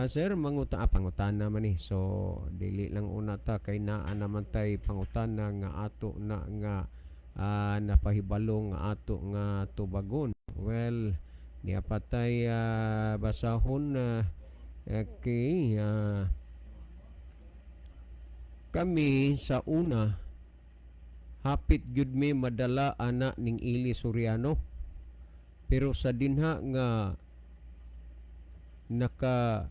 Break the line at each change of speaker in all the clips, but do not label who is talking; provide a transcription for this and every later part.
Sir, pangutan naman ni. So, dili lang una ta kay naa naman tay pangutana nga ato na nga napahibalo nga ato nga tubagon. Well, niya patay basahon na kay kami sa una hapit gyud mi madala ana ning Ili Soriano. Pero sa dinha nga naka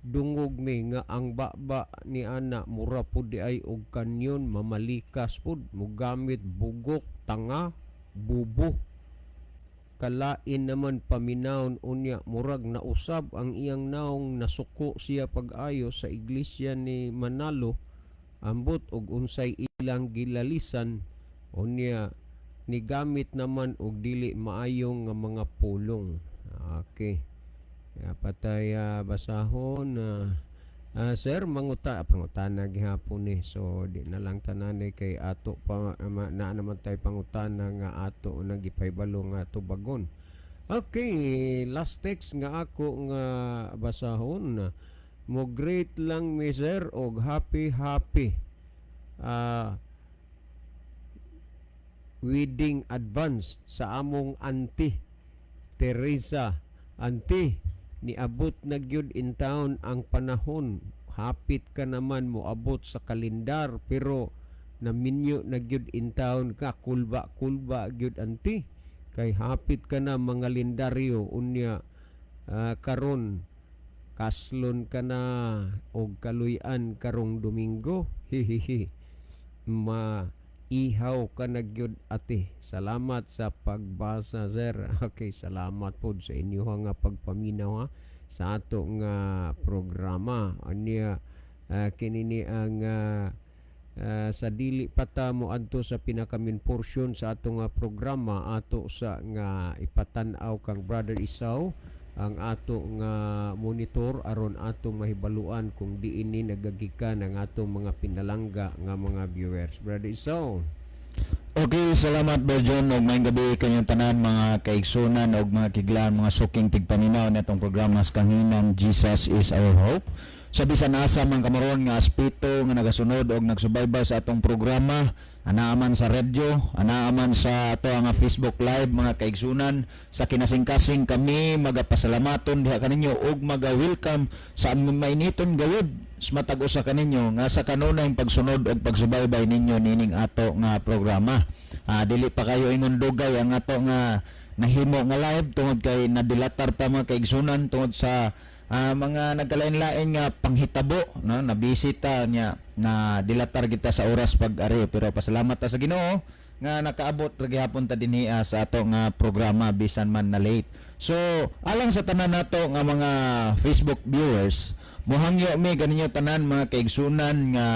dungog mi nga ang baba ni ana mura pud di ay og kanyon, mamalikas pud, mugamit bugok, tanga, bubo. Kalain naman paminawon unya murag nausab ang iyang naong nasuko siya pag-ayo sa iglesia ni Manalo, ambot og unsay ilang gilalisan unya nigamit naman og dili maayong nga mga pulong. Okay. Patay basahon sir, pangutana gihapon ni. So di na lang tananay kay ato pa na naman tay pangutana nga ato nagipahibalo nga tubagon. Okay, last text nga ako nga basahon. Mo great lang mi sir og happy wedding advance sa among auntie Teresa. Auntie, niabot na gyud in town ang panahon. Hapit ka naman mo abot sa kalendar pero naminyo na gyud in town ka, kulba gyud auntie. Kay hapit ka na mga lendaryo unya karon kaslon ka na og kaluy-an karong Domingo. Hihihi. Ihaw ka na gyud ate. Salamat sa pagbasa sir. Okay, salamat po sa inyo nga pagpaminaw sa ato nga programa. Anya kinini ang sa dili pata mo adto sa pinakamin portion sa ato nga programa ato sa nga ipatan-aw kang Brother Isaw ang ato nga monitor aron atong mahibaluan kung diin ni nagagikan ang atong mga pinalangga nga mga viewers. Brother Isaw.
Okay, salamat Brother John og maayong gabi kanyang tanan mga kaigsunan og mga kiglaan, mga suking tigpaminaw natong programa sa kanginan Jesus is our hope. Sa bisan asa man kamaron nga aspito nga nagasunod og nagsubaybay sa atong programa, anaaman sa radyo, anaaman sa ato nga Facebook live mga kaigsunan, sa kinasing-kasing kami magapasalamaton diha kaninyo og maga-welcome sa among mainiton gayud matag usa kaninyo nga sa kanunay pagsunod og pagsubaybay ninyo nining ato nga programa. Dili pa kayo ingon dugay ang ato nga nahimo nga live tungod kay nadilatar ta mga kaigsunan tungod sa mga nagkalain-lain nga panghitabo, no, nabisita niya na dilatar kita sa oras pag-ari, pero pasalamat ta sa Ginoo nga nakaabot ra gihapon ta dinhi sa ato nga programa bisan man na late. So alang sa tanan nato nga mga Facebook viewers, mohangyo mi kaninyo tanan mga kaigsunan nga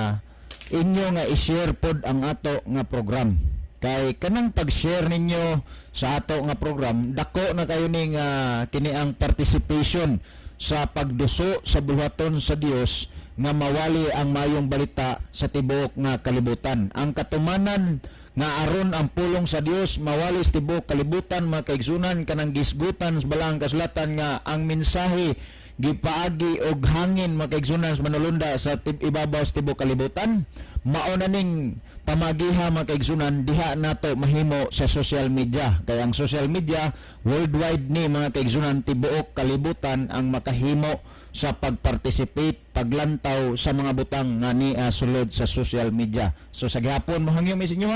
inyo nga i-share pod ang ato nga program. Kay kanang pag-share ninyo sa ato nga program, dako na kayo ning kini ang participation sa pagduso sa buhaton sa Dios nga mawali ang mayong balita sa tibuok nga kalibutan. Ang katumanan nga aron ang pulong sa Dios mawali sa tibuok kalibutan mga kaigsunan kanang gisgutan sa balang kasulatan nga ang mensahe gipaagi og hangin mga kaigsunan sa manulunda sa ibabaw sa tibuok kalibutan. Mao na ning pamagiha mga kaigsunan diha nato mahimo sa social media. Kaya ang social media worldwide ni mga kaigsunan tibuok kalibutan ang makahimo sa pagparticipate, paglantaw sa mga butang nga ni sulod sa social media. So sa gihapon mohangyo mi sa inyo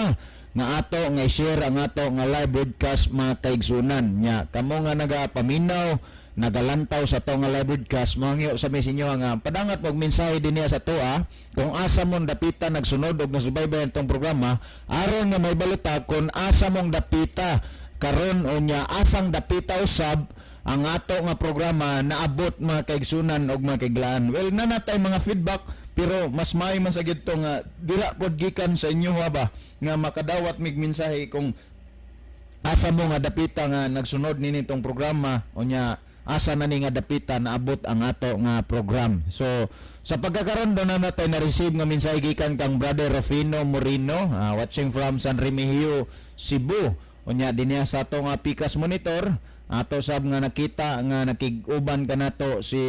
nga ato nga i-share ang ato nga live broadcast mga kaigsunan nya kamo nga nagapaminaw nagalantaw sa to nga live broadcast mohangyo sa mesinyo nga padangat og mensahe dinhi sa toa kung asa mong dapita nagsunod og nasubaybay itong programa aron nga may balita kung asa mong dapita karon unya asang dapita usab ang ato nga programa naabot mga kaigsunan og mga kaiglaan. Well nanatay mga feedback pero mas may man sa gito nga dira pod gikan sa inyo ba nga makadawat mig mensahe kung asa mo nga dapita nga nagsunod nini tong programa unya asa na ni nga dapita naabot ang ato nga program. So sa pagkakaroon do na natin na-receive nga mensahe gikan kang Brother Rufino Moreno watching from San Remigio, Cebu. Unya dinhi sa ato nga Pikas Monitor ato sab nga nakita nga nakig-uban kanato si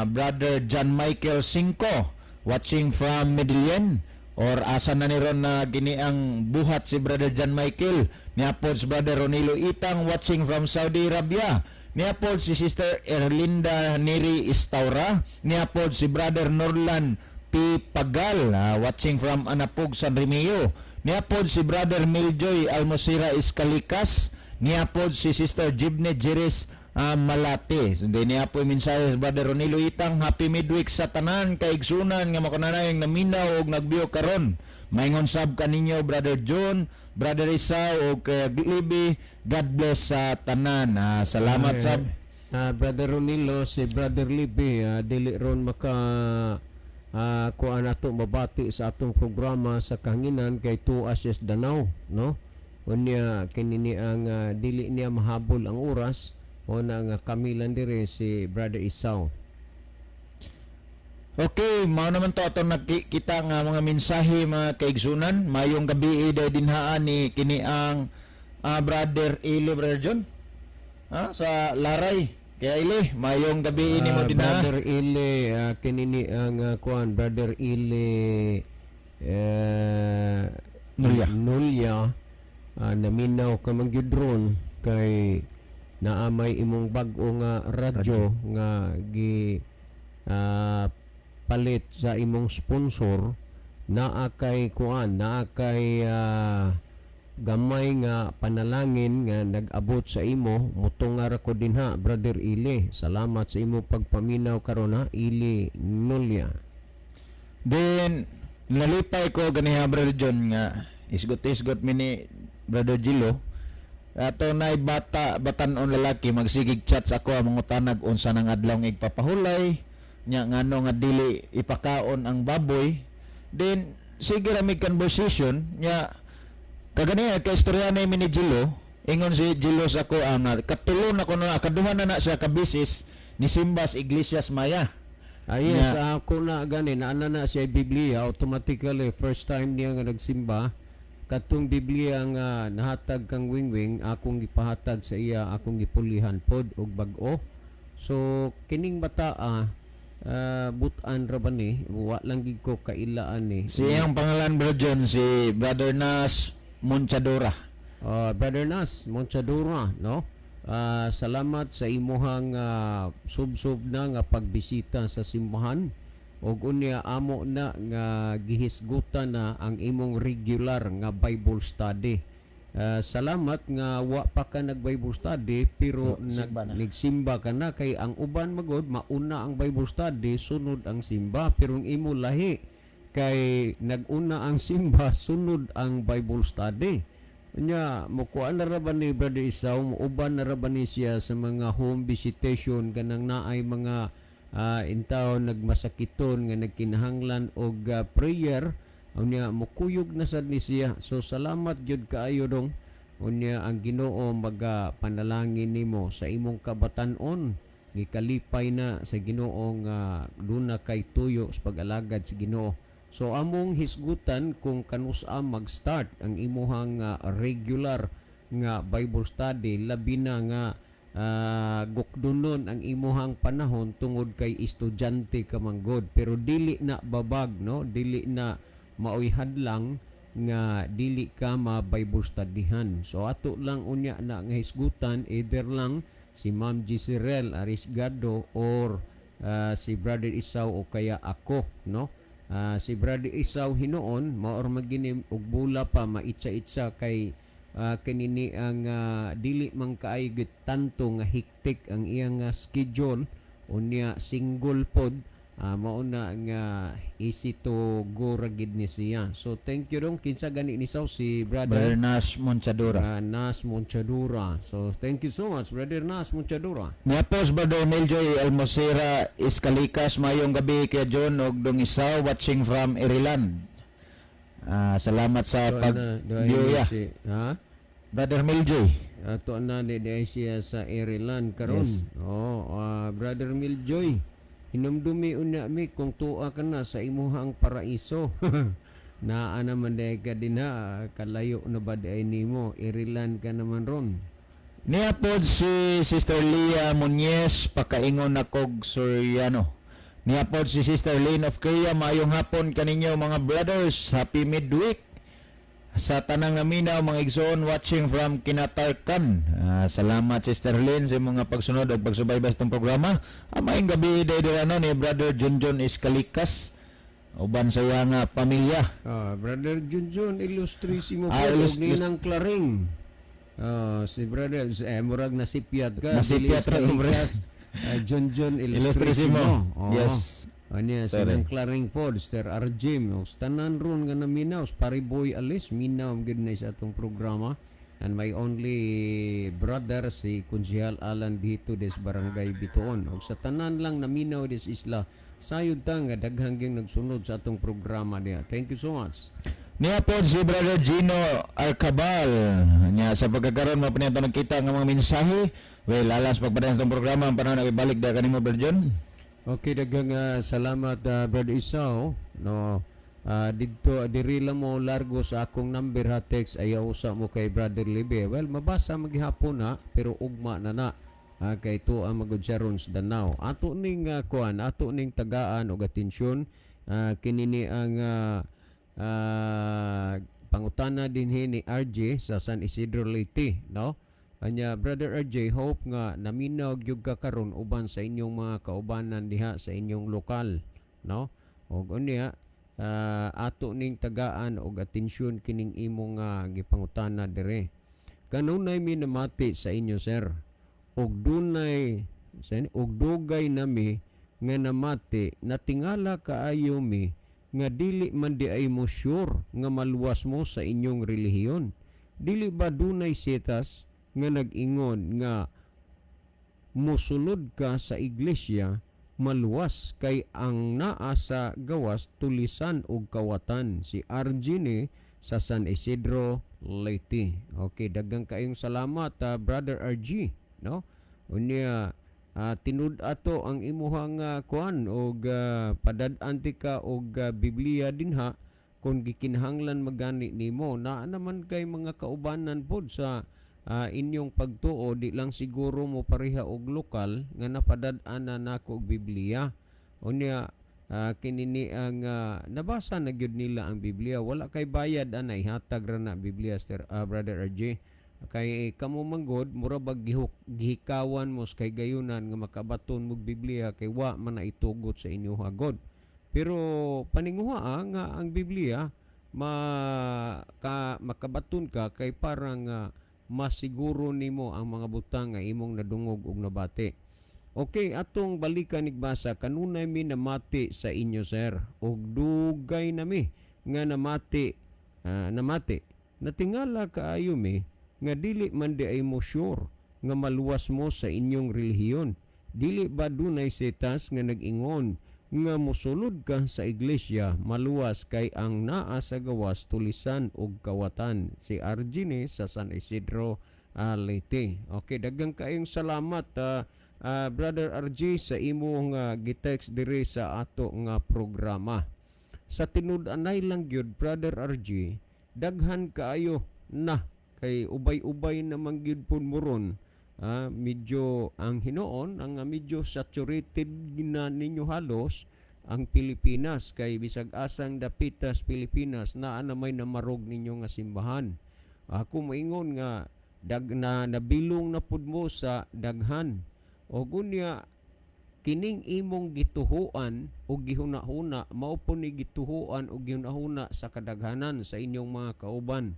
Brother John Michael Cinco watching from Medellin, or asa na ni ron na gini ang buhat si Brother John Michael. Niapod si Brother Ronilo Itang watching from Saudi Arabia. Niapod si Sister Erlinda Neri Istaura. Niapod si Brother Norlan P. Pagal watching from Anapog, San Remeo. Niapod si Brother Miljoy Almosira Iscalikas. Niapod si Sister Jibne Jeris Malate. So, niapod mensahe sa Brother Ronilo Itang, happy midweek sa tanan kay igsunan nga makunanayong naminaw og nagbiyo karon. Maingon sab kaninyo Brother John, Brother Isao og kay Libi. God bless sa tanan. Salamat sab.
Brother Ronilo, si Brother Libby, dili ron maka kuan ato mabati sa atong programa sa kahanginan kay tuas yes Danau, no? Unya kinini ang dili niya mahabol ang oras o na nga kamilan dire si Brother Isao.
Okay, mao naman to atong nakita nga mga mensahe mga kaigsunan. Mayong gabi day dinhaan ni kini ang Brother Ili, Brother John. Sa Laray. Kaya Ili, mayong gabi ni mo dinha.
Brother Ili, kinini ang kuan Brother Ili Nulya, naminaw ka manggidron kay naamay imong bag-o nga radyo nga gi palit sa imong sponsor, naa kay kuan, naa kay gamay nga panalangin nga nag-abot sa imo. Mutungar ko dinha Brother Ili. Salamat sa imo pagpaminaw karon ha, Ili Nulya.
Then nalipay ko ganiha Brother John nga isgot mi ni Brother Gilo. Ato nay batan-on lalaki magsigig chat sa ako ang mga tanag unsa nang adlaw nga igpapahulay nya ngano nga dili ipakaon ang baboy. Then sige ra mig conversation nya kagani kay istorya na mi ni Gilo. Ingon si Gilo sa ako ang katulo na ko na kaduha na siya ka bisis ni Simbas Iglesias Maya.
Yes, ako na gani naana na siya Biblia automatically first time niya nga nagsimba. Katong Biblia nga nahatag kang wingwing, akong gipahatag sa iya, akong gipulihan pod og bag-o. So kining bata butan ra ba ni, wa lang gid ko kailaan ni.
Si iyang pangalan Brother John, si Brother Nas Monchadora.
Brother Nas Monchadora, no? Salamat sa imuhang sub-sub na nga pagbisita sa simbahan. Og unya amo na nga gihisgutan na ang imong regular nga Bible study. Salamat nga wa pa ka nag-Bible study pero nagsimba ka na kay ang uban magod mauna ang Bible study sunod ang simba, pero ang imo lahi kay naguna ang simba sunod ang Bible study. Unya mokuan na ra ba ni Brother Isaw, uban na ra ba ni siya sa mga home visitation kanang naay mga intaw nagmasakiton nga nagkinahanglan og prayer, unya mukuyog na sad ni siya. So salamat gyud kaayo dong. Unya ang Ginoo panalangin nimo sa imong kabatan-on, gikalipay na sa Ginoo nga duna kay tuyo sa pag-alagad sa Ginoo. So among hisgutan kung kanusa mag-start ang imuhang regular nga Bible study, labi na nga gukdunon ang imuhang panahon tungod kay estudyante ka manggod, pero dili na babag, no? Dili na maoy hadlang nga dili ka ma-Bible studyhan. So ato lang unya na nga hisgutan, either lang si Ma'am Gisirel Arisgado or si Brother Isaw o kaya ako, no? Si Brother Isaw hinoon maor maginim og bula pa maitsa-itsa kay kanini ang dili man kaay tanto nga hiktik ang iyang schedule, unya single pod mao na nga easy to go ra gid ni siya. So thank you dong kinsa gani ni saw si Brother
Nas Monchadora.
Nas Monchadora. So thank you so much Brother Nas Monchadora.
Niapos Brother Miljoy Almosera Iscalikas, mayong gabi kay John og dong isaw watching from Ireland. Salamat sa pag-view. Brother Miljoy.
Ato na di siya sa Ireland karon. Yes. Brother Miljoy, hinumdumi unya mi kung tuwa ka na sa imuhang paraiso. Naa naman day ka din ha, kalayo na ba day nimo, Ireland ka naman ron.
Niya pod si Sister Leah Muñez pakaingon akog Suryano. Niya pod si Sister Lynn of Korea, maayong hapon kaninyo mga brothers. Happy midweek. Sa tanang naminaw mga igsoon watching from Kinatarkan. Salamat Sister Lynn sa mga pagsunod at pagsubaybay sa itong programa. Maayong gabi daydirano ni Brother Junjun Iskalikas. Uban sa iya nga pamilya.
Brother Junjun, illustrisimo po.
Illus-
Ninang Klaring. Si Brother, murag nasipyat ka.
Nasipyat ka,
Bilis Junjun, illustrisimo.
Illustrisimo. Yes.
Anya,
Sorry.
sinang Klaring po, Sir Arjim. Tanan ron nga na minaw, Pariboy Alis, minaw ang good na sa atong programa. And my only brother, si Kunsihal Alan dito des Barangay Bituon. O sa tanan lang na minaw des isla, sayod ta nga daghang gyud nagsunod sa atong programa niya. Thank you so much.
Niya po si Brother Gino Arcabal. Niya sa pagkakaroon mapanito nagkita ng mga mensahe. Well, alas pagpadayon sa itong programa ang panahon na ibalik da kanimo Brother John.
Okay, daghang salamat Brother Isao. No, dito diri lang mo largo sa akong number ha text ayaw sa mo kay Brother Libe. Well, mabasa maghapon na pero ugma na kay to ang magudsaron sa Danao. Ato ning kuan, ato ning tagaan og atensyon kinini ang pangutana dinhi ni RJ sa San Isidro Leyte, no? Anya Brother RJ, hope nga naminaw gyud ka karon uban sa inyong mga kaubanan diha sa inyong lokal, no? Og unya ato ning tagaan og atensyon kining imong gipangutana dire. Kanunay mi namati sa inyo sir. Og dunay og dugay nami nga namati natingala kaayo mi nga dili man di ay mo sure nga maluwas mo sa inyong relihiyon. Dili ba dunay setas nga nag-ingon nga mosulod ka sa iglesia maluwas kay ang naa sa gawas tulisan og kawatan. Si Argine sa San Isidro Leyte. Okay, daghang kayong salamat Brother RG, no? Unya tinud ato ang imuhang kuan og padad-an ti ka og Biblia dinha kung gikinahanglan magani nimo na naman kay mga kaubanan pod sa inyong pagtuo di lang siguro mo pareha og lokal nga napadad-an na nako og Biblia. Unya kinini ang nabasa na gyud nila ang Biblia, wala kay bayad anay hatag ra na Biblia Brother RJ. Kay kamo manggod mura bag gihikawan mo kay gayunan nga makabaton mo Biblia kay wa man na itugot sa inyo hagod. Pero paninguha nga ang Biblia makabaton ka kay parang masiguro nimo ang mga butang nga imong nadungog og nabati. Okay, atong balikan igbasa kanunay mi namati sa inyo sir og dugay nami nga namati natingala kaayo mi nga dili man di ay mo sure nga maluwas mo sa inyong relihiyon. Dili ba dunay setas nga nag-ingon nga mosulod ka sa iglesia maluwas kay ang naa sa gawas tulisan og kawatan. Si Argine sa San Isidro Leyte. Okay, daghang kayong salamat Brother RG sa imong gitext diri sa ato nga programa. Sa tinud-anay lang gyud Brother RG, daghan kaayo na kay ubay-ubay naman gyud pud moron. Medyo ang Hinoon ang medyo saturated na ninyo halos ang Pilipinas kay bisag asang dapitas Pilipinas naa na may namarog ninyo nga simbahan. Ako maingon nga nabilong na pud mo sa daghan. O gunya kining imong gituhuan o gihuna-huna mao po ni gituhuan o gihuna-huna sa kadaghanan sa inyong mga kauban.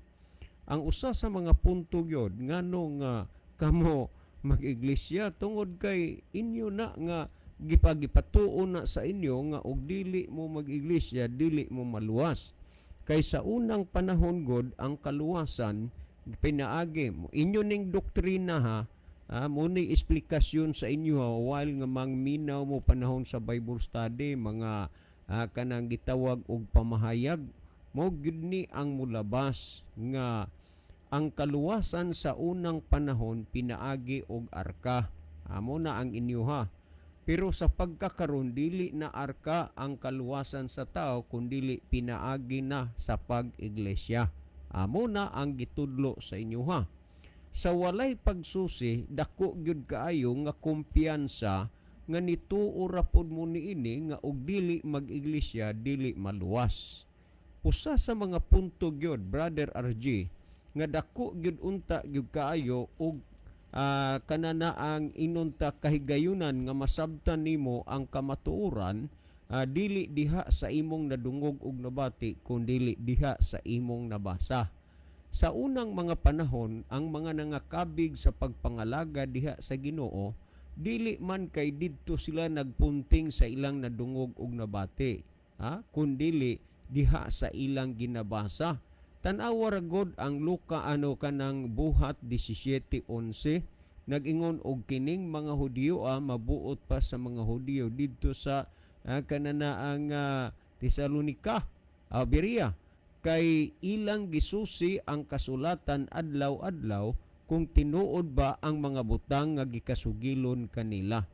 Ang usa sa mga punto gyud nganong kamo mag-iglesia tungod kay inyo na nga gipagipatuon na sa inyo nga og dili mo mag-iglesia dili mo maluwas. Kay sa unang panahon god ang kaluwasan pinaagi mo inyo ning doktrina ha. Muni explikasyon sa inyo while nga mangminaw mo panahon sa Bible study mga kanang gitawag og pamahayag mo gyud ni ang mulabas nga ang kaluwasan sa unang panahon pinaagi og arka. Amo na ang inyo ha. Pero sa pagkakaron dili na arka ang kaluwasan sa tao kundi pinaagi na sa pag-iglesia. Amo na ang gitudlo sa inyo ha. sa walay pagsusi dako gyud kaayo nga kumpiyansa nga nituo ra pod mo niini nga og dili mag-iglesia dili maluwas. Usa sa mga punto gyud, Brother RG, nga dako gyud unta gyud kaayo og kanana ang inunta kahigayunan nga masabtan nimo ang kamatuoran, dili diha sa imong nadungog og nabati kundi diha sa imong nabasa. Sa unang mga panahon, ang mga nangakabig sa pagpangalaga diha sa Ginoo, dili man kay didto sila nagpunting sa ilang nadungog og nabati, kundi diha sa ilang ginabasa. Tan-awa ra gud ang Luka kanang buhat 17:11, nag-ingon og kining mga Hudiyo mabuot pa sa mga Hudiyo didto sa kananaang Tesalonika, Berea, kay ilang gisusi ang kasulatan adlaw-adlaw kung tinuod ba ang mga butang nga gikasugilon kanila.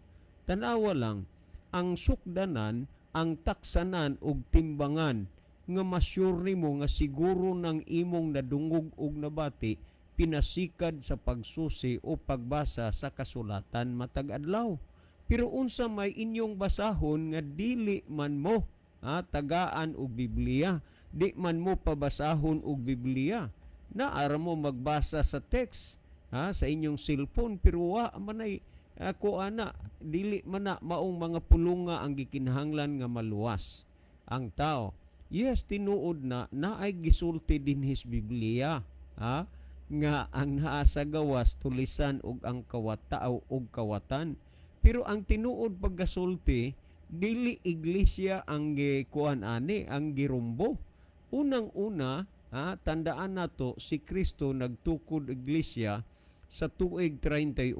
Tanawa lang, ang sukdanan, ang taksanan ug timbangan nga masyure nimo nga siguro ng imong nadungog ug nabati pinasikad sa pagsusi o pagbasa sa kasulatan matag adlaw. Pero unsa may inyong basahon nga dili man mo tagaan og Biblia, di man mo pabasahon og Biblia, naara mo magbasa sa text sa inyong cellphone, pero wa manay dili man na maong mga pulunga ang gikinahanglan nga maluwas ang tao. Yes, tinuod na naay gisulti din his Biblia nga ang naa sa gawas tulisan og ang kawatao og kawatan. Pero ang tinuod paggasulti, dili iglesia ang ang girumbo. Unang-una, tandaan nato si Kristo nagtukod iglesia sa tuig 31.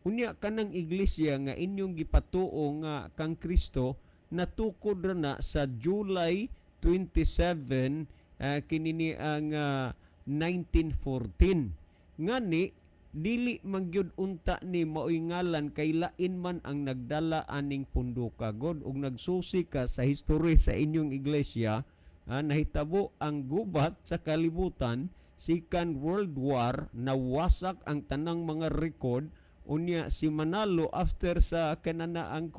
Unya kanang iglesia nga inyong gipatuo nga kang Kristo natukod ra na sa July 27 kinini ang 1914. Ngani dili magyud unta ni maoy ngalan kay lain man ang nagdala aning punduka god ug nagsusi ka sa history sa inyong iglesia. Nahitabo ang gubat sa kalibutan, Second World War, nawasak ang tanang mga record. Unya si Manalo after sa kananaang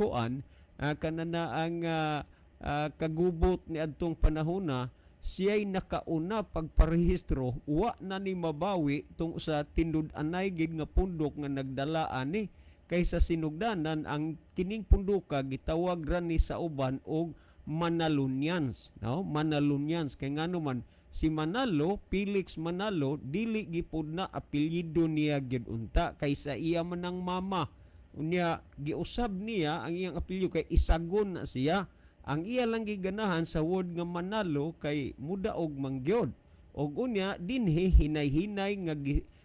kagubot ni adtong panahona, siya'y nakauna pagparehistro, wa na ni mabawi tung sa tindud-anay gid nga pundok nga nagdala ani. Kaysa sinugdanan ang kining punduka gitawag ra ni sa uban og Manalunians, Manalunians kay ngano man si Manalo, Felix Manalo, dili gipud na apelyido niya gyud unta kaysa iya man ang mama. Unya giusab niya ang iyang apelyido kay isagon na siya. Ang iya lang giganahan sa word nga Manalo kay mudaog mangyod. Og unya dinhi hinay-hinay nga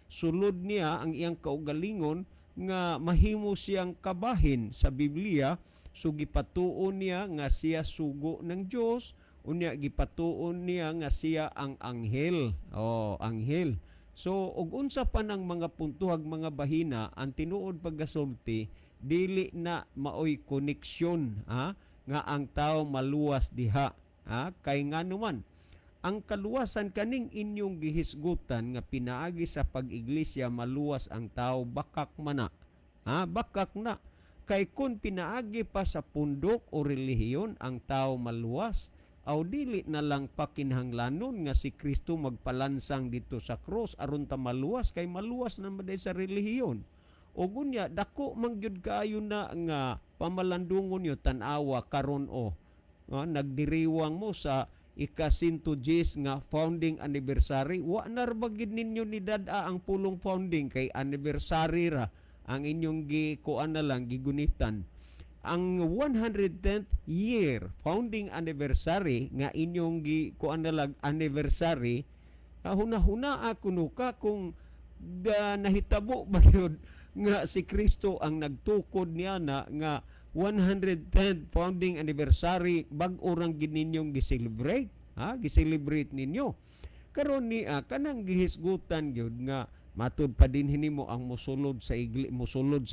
sulod niya ang iyang kaugalingon nga mahimo siyang kabahin sa Biblia. So gipatuon niya nga siya sugo ng Dios, unya gipatuon niya nga siya ang anghel. Anghel. So og unsa pa nang mga puntuhag mga bahina, ang tinuod paggasulti dili na maoy koneksyon nga ang tao maluwas diha. Kay ngano man ang kaluwasan kaning inyong gihisgutan nga pinaagi sa pag-iglesia maluwas ang tao, bakak man na. Bakak na. Kay kun pinaagi pa sa pundok o relihiyon ang tao maluwas, aw dili na lang pakinhanglanon nga si Kristo magpalansang dito sa krus aron ta maluwas, kay maluwas na maday sa relihiyon. O gunya dako mangyud kaayo na nga pamalandungon yo tan-awa karon nagdiriwang mo sa ika-110 nga founding anniversary. Wa na ra bagid ninyo ni dada ang pulong founding kay anniversary ra ang inyong gigunitan. Ang 110th year founding anniversary nga inyong anniversary, huna-huna kuno ka kung nahitabo ba yun nga si Kristo ang nagtukod niya na nga 110th founding anniversary bag-o rang gininyong giselebrate, giselebrate ninyo. Karon ni kanang gihisgutan gyud nga matud pa din hinimo ang musulod sa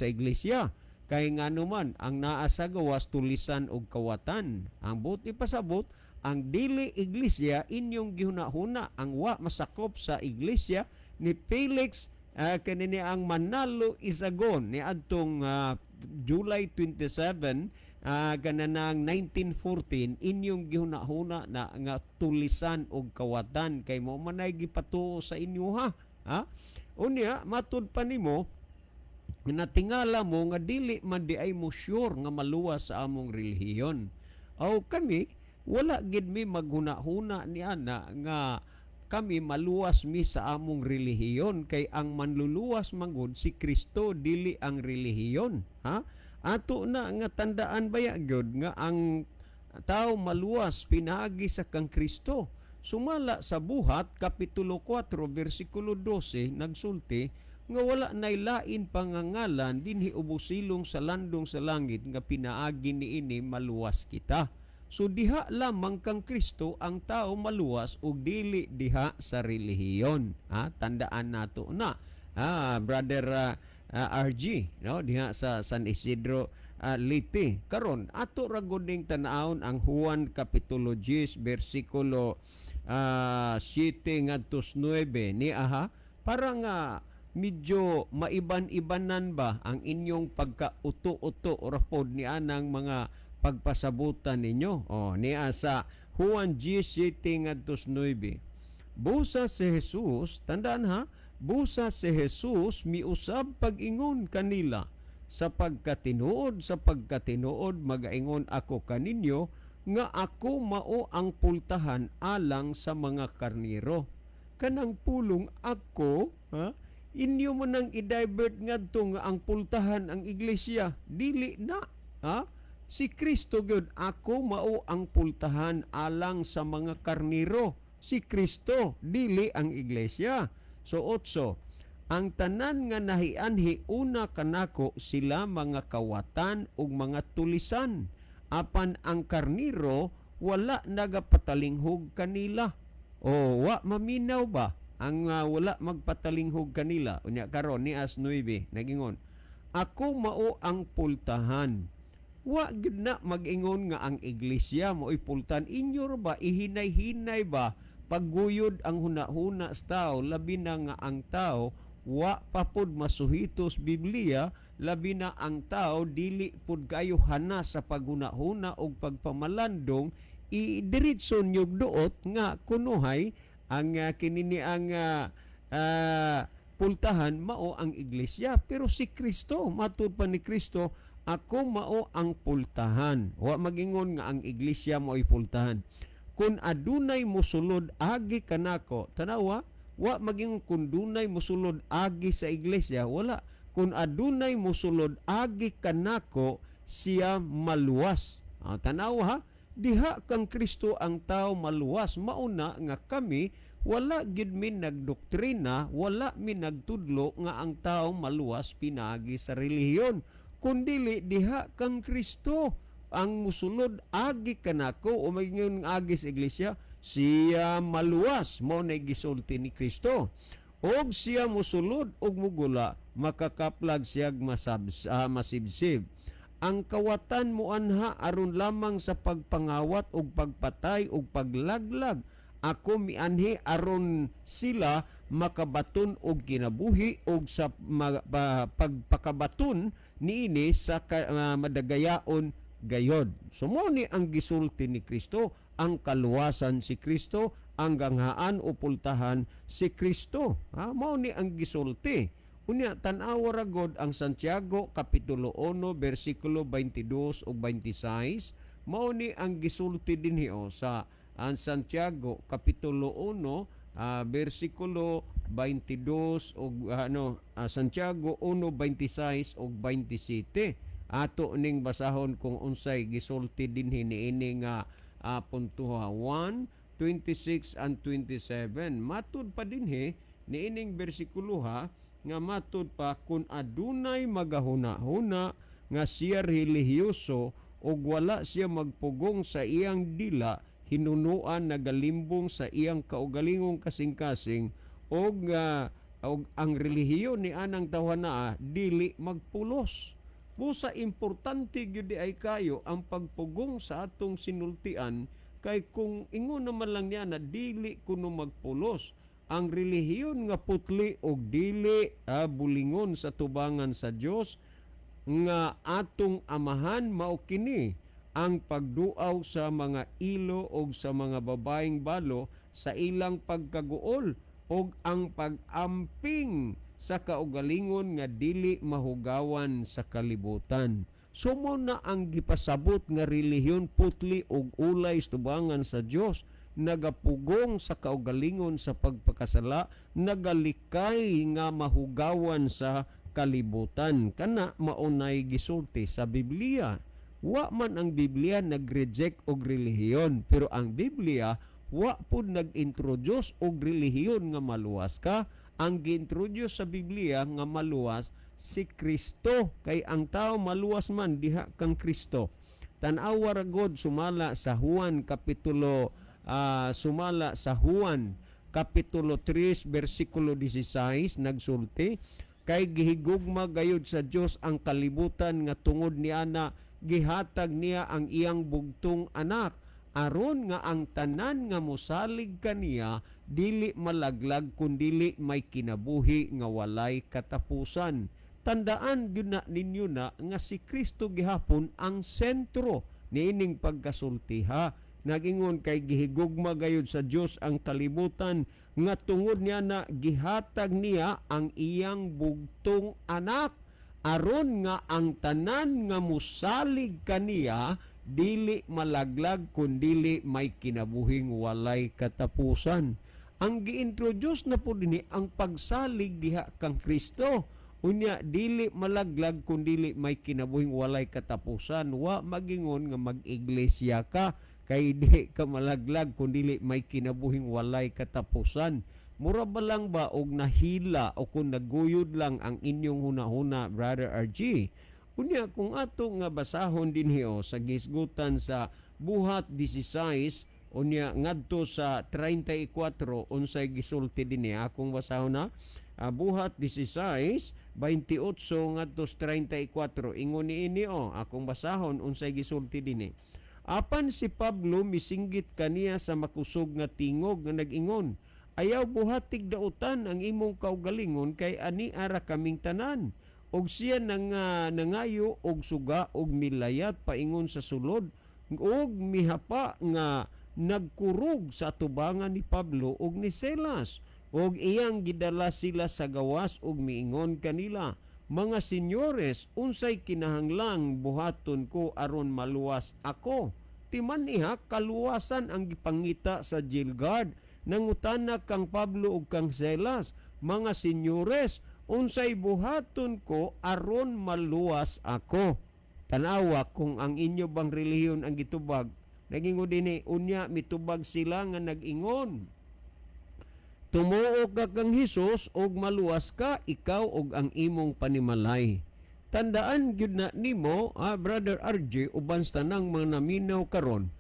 iglesia. Kay ngano man ang naa sa gawas tulisan og kawatan. Ang buti pasabot ang dili iglesia inyong gihuna-huna ang wa masakop sa iglesia ni Felix kanini ang Manalo Isagon ni adtong July 27 gananang 1914 inyong gihuna-huna na nga tulisan og kawatan kay mo manay gipatuo sa inyo ha. Unya matud pa nimo natingala mo nga dili man di ay mo sure nga maluwas sa among relihiyon. Aw kami wala gid mi maghuna-huna ni ana nga kami maluwas mi sa among relihiyon kay ang manluluwas manggod si Kristo dili ang relihiyon ha. Ato na nga tandaan baya gyud nga ang tao maluwas pinaagi sa kang Kristo. Sumala sa Buhat kapitulo 4 bersikulo 12 nagsulti nga wala nay lain pangangalan dinhi ubusilong sa landong sa langit nga pinaagi niini maluwas kita. So diha lamang kang Kristo ang tao maluwas ug dili diha sa relihiyon. Tandaan nato na. Brother RG, no, diha sa San Isidro Leyte. Karon ato ra gud ning tan-awon ang Juan kapitulo 10 bersikulo 7 ngadto 9 ni para nga medyo maiban-ibanan ba ang inyong pagka-uto-uto o rapod ni anang mga pagpasabutan ninyo. Niya sa Juan 17 ngadto 9. Busa si Jesus, tandaan ha, busa si Jesus miusab pag-ingon kanila sa pagkatinuod magaingon ako kaninyo nga ako mao ang pultahan alang sa mga karniro. Kanang pulong ako, inyo mo nang i-divert ngadto nga ang pultahan ang iglesia. Dili na, si Kristo gyud ako mao ang pultahan alang sa mga karniro. Si Kristo dili ang iglesia. So 8, ang tanan nga nahianhi una kanako sila mga kawatan ug mga tulisan. Apan ang karniro wala nagapatalinghog kanila. Wa maminaw ba ang wala magpatalinghog kanila? Unya karon ni as 9 nagingon, ako mao ang pultahan. Wa gid na mag-ingon nga ang iglesia mo'y pultahan. Inyo ba ihinay-hinay ba pagguyod ang huna-huna sa tao, labi na nga ang tao wa papod masuhitos Biblia, labi na ang tao dili pud kayo hana sa paghuna-huna o pagpamalandong, idiretso nyog duot nga kunuhay ang kinini ang pultahan mao ang iglesia. Pero si Kristo, matud pa ni Kristo, ako mao ang pultahan. Wa magingon nga ang iglesia mao'y pultahan. Kung adunay mosulod agi kanako, tanawa, wa maging kung dunay mosulod agi sa iglesia, wala. Kung adunay mosulod agi kanako, siya maluwas. Tanawa ha, diha kang Kristo ang tao maluwas. Mauna nga kami, wala gid min nagdoktrina, wala min nagtudlo nga ang tao maluwas pinaagi sa relihiyon. Kundili diha kang Kristo ang musulod agi kanako o maging agi sa iglesia, siya maluwas. Mao na gisulti ni Kristo. Og siya musulod og mugula, makakaplag siyag masibsib. Ang kawatan mo anha aron lamang sa pagpangawat og pagpatay og paglaglag. Ako mianhi aron sila makabaton og kinabuhi og sa pagpakabaton niini sa madagayaon gayod. So mo ni ang gisulti ni Kristo, ang kaluwasan si Kristo, ang ganghaan o pultahan si Kristo. Mao ni ang gisulti. Unya tan-aw ra gud ang Santiago kapitulo 1 bersikulo 22 ug 26. Mao ni ang gisulti dinhi sa ang Santiago kapitulo 1 bersikulo 22 ug Santiago 1:26 ug 27. Ato ning basahon kung unsay gisulti dinhi niini nga puntuha 1:26 and 27. Matud pa dinhi niining bersikulo nga matud pa kung adunay magahuna-huna nga siya relihiyoso ug wala siya magpugong sa iyang dila, hinunuan nagalimbong sa iyang kaugalingong kasing-kasing og ang relihiyon ni anang tawana dili magpulos. Busa importante gyud ay kayo ang pagpugong sa atong sinultian, kay kung ingon naman lang niya na dili kuno magpulos, ang relihiyon nga putli og dili bulingon sa tubangan sa Dios nga atong amahan mao kini ang pagduaw sa mga ilo og sa mga babaeng balo sa ilang pagkaguol og ang pag-amping sa kaugalingon nga dili mahugawan sa kalibutan. Sumo na ang gipasabot nga relihiyon putli og ulay sa tubangan sa Dios, nagapugong sa kaugalingon sa pagpakasala, nagalikay nga mahugawan sa kalibutan. Kana maunay gisulti sa Biblia. Wa man ang Biblia nag-reject og relihiyon, pero ang Biblia wa pud nag-introduce og relihiyon nga maluwas ka. Ang gi-introduce sa Biblia nga maluwas si Kristo, kay ang tao maluwas man diha kang Kristo. Tan-awa ra gud sumala sa Juan kapitulo 3 versikulo 16 nagsulti, kay gihigugma gayud sa Dios ang kalibutan nga tungod niana gihatag niya ang iyang bugtong anak aron nga ang tanan nga mosalig kaniya dili malaglag kundili may kinabuhi nga walay katapusan. Tandaan gyud na ninyo na nga si Kristo gihapon ang sentro niining pagkasultiha. Nagingon kay gihigugma gayud sa Dios ang kalibutan nga tungod niya na gihatag niya ang iyang bugtong anak aron nga ang tanan nga mosalig kaniya dili malaglag kundili may kinabuhing walay katapusan. Ang gi-introduce na po dinhi ang pagsalig diha kang Kristo. Unya dili malaglag kundili may kinabuhing walay katapusan. Wa magingon nga mag-iglesia ka kay di ka malaglag kundili may kinabuhing walay katapusan. Mura ba lang ba og nahila o kung naguyod lang ang inyong hunahuna, Brother RG? Unya kung ato nga basahon dinhi sa gisgutan sa buhat 16 unya ngadto sa 34 unsay gisulti dinhi akong basahon na buhat 16 28 ngadto sa 34 ingon niini akong basahon unsay gisulti dinhi. Apan si Pablo misinggit kaniya sa makusog nga tingog nga nag-ingon, ayaw buhatig dautan ang imong kaugalingon kay ani ara kaming tanan. Og siya nangayo og suga og milayat paingon sa sulod og mihapa nga nagkurog sa tubangan ni Pablo og ni Silas og iyang gidala sila sa gawas og miingon kanila, mga senyores, unsay kinahanglang buhaton ko aron maluwas ako? Timan niha kaluwasan ang gipangita sa jail guard. Nangutana kang Pablo ug kang Silas, mga senyores, unsay buhaton ko aron maluwas ako? Tanawa kung ang inyo bang relihiyon ang gitubag. Nagingon dinhi unya mitubag sila nga nag-ingon, tumuo ka kang Hesus og maluwas ka ikaw og ang imong panimalay. Tandaan gyud na nimo, Brother RJ, uban sa tanang mga naminaw karon,